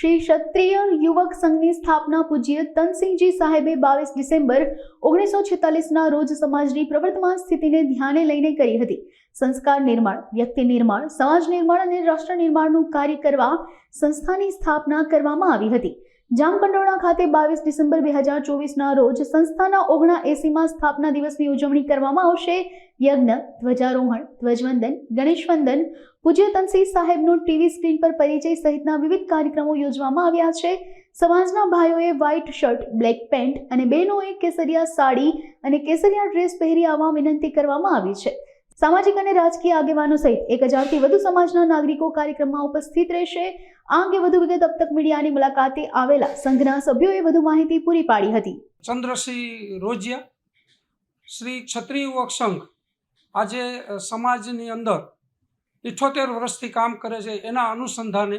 શ્રી ક્ષત્રિય યુવક સંઘની સ્થાપના પૂજ્ય તનસિંહજી સાહેબે 22 ડિસેમ્બર 1946ના રોજ સમાજની પ્રવર્તમાન સ્થિતિને ધ્યાને લઈને કરી હતી. સંસ્કાર નિર્માણ, વ્યક્તિ નિર્માણ, સમાજ નિર્માણ અને રાષ્ટ્ર નિર્માણનું કાર્ય કરવા સંસ્થાની સ્થાપના કરવામાં આવી હતી. જામકંડોરણા ખાતે 22 ડિસેમ્બર 2024ના રોજ સંસ્થાના 79માં સ્થાપના દિવસની ઉજવણી કરવામાં આવશે. યજ્ઞ, ધ્વજારોહણ, ધ્વજવંદન, ગણેશવંદન, પૂજ્ય તનસિંહ સાહેબનો ટીવી સ્ક્રીન પર પરિચય સહિતના વિવિધ કાર્યક્રમો યોજવામાં આવ્યા છે. સમાજના ભાઈઓએ વ્હાઇટ શર્ટ, બ્લેક પેન્ટ અને બહેનોએ કેસરિયા સાડી અને કેસરિયા ડ્રેસ પહેરી આવવા વિનંતી કરવામાં આવી છે. સામાજિક અને રાજકીય આગેવાનો સહિત 1000થી વધુ સમાજના નાગરિકો કાર્યક્રમમાં ઉપસ્થિત રહેશે. આ અંગે વધુ વિગત અબ તક મીડિયાની મુલાકાતે આવેલા સંઘના સભ્યોએ વધુ માહિતી પૂરી પાડી હતી. ચંદ્રસિંહ રોજિયા, શ્રી ક્ષત્રિય યુવક સંઘ આજે સમાજની અંદર 78 વર્ષથી કામ કરે છે. એના અનુસંધાને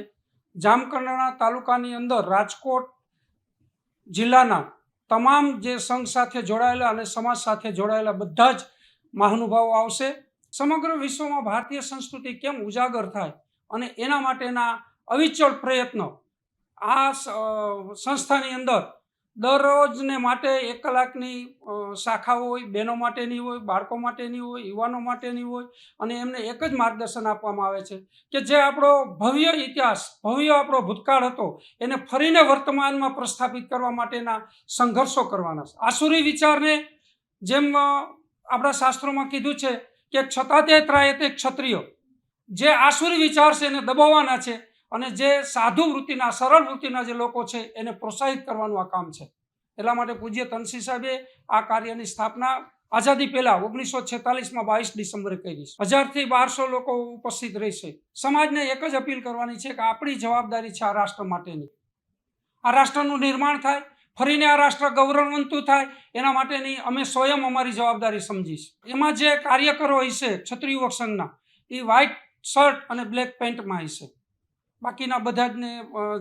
જામકંડોરણા તાલુકાની અંદર રાજકોટ જિલ્લાના તમામ જે સંઘ સાથે જોડાયેલા અને સમાજ સાથે જોડાયેલા બધા જ મહાનુભાવો આવશે. સમગ્ર વિશ્વમાં ભારતીય સંસ્કૃતિ કેમ ઉજાગર થાય અને એના માટેના અવિચળ પ્રયત્નો આ સંસ્થાની અંદર દરરોજને માટે 1 કલાકની શાખાઓ હોય, બહેનો માટેની હોય, બાળકો માટેની હોય, યુવાનો માટેની હોય અને એમને એક જ માર્ગદર્શન આપવામાં આવે છે કે જે આપણો ભવ્ય ઇતિહાસ, ભવ્ય આપણો ભૂતકાળ હતો એને ફરીને વર્તમાનમાં પ્રસ્થાપિત કરવા માટેના સંઘર્ષો કરવાના છે. આસુરી વિચારને જેમ આપણા શાસ્ત્રોમાં કીધું છે કે ક્ષતાતે ત્રાયતે ક્ષત્રિયો, જે આસુરી વિચાર છે એને દબાવવાના છે અને જે સાધુ વૃત્તિના, સરળ વૃત્તિના જે લોકો છે એને પ્રોત્સાહિત કરવાનું આ કામ છે. એટલા માટે પૂજ્ય તનસિંહ સાહેબે આ કાર્યની સ્થાપના આઝાદી પહેલા 1946માં 22 ડિસેમ્બરે કરી છે. 1000થી 1200 લોકો ઉપસ્થિત રહેશે. સમાજને એક જ અપીલ કરવાની છે કે આપણી જવાબદારી છે આ રાષ્ટ્ર માટેની. આ રાષ્ટ્રનું નિર્માણ થાય, ફરીને આ રાષ્ટ્ર ગૌરવવંતું થાય એના માટેની અમે સ્વયં અમારી જવાબદારી સમજીશું. એમાં જે કાર્યકરો હશે ક્ષત્રિય યુવક સંઘના, એ વ્હાઇટ શર્ટ અને બ્લેક પેન્ટમાં હશે. બાકીના બધા જ ને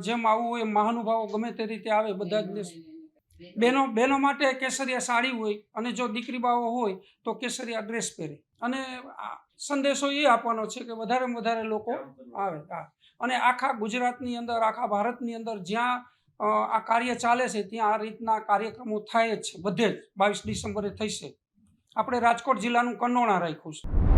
જેમ આવવું હોય મહાનુભાવો ગમે તે રીતે આવે બધા જ ને. બહેનો માટે કેસરિયા સાડી હોય અને જો દીકરી બાવો હોય તો કેસરિયા ડ્રેસ પહેરે. અને સંદેશો એ આપવાનો છે કે વધારેમાં વધારે લોકો આવે. અને આખા ગુજરાતની અંદર, આખા ભારતની અંદર જ્યાં આ કાર્ય ચાલે છે ત્યાં આ રીતના કાર્યક્રમો થાય જ છે. બધે જ 22 ડિસેમ્બરે થશે. આપણે રાજકોટ જિલ્લાનું કંડોરણા રાખ્યું છે.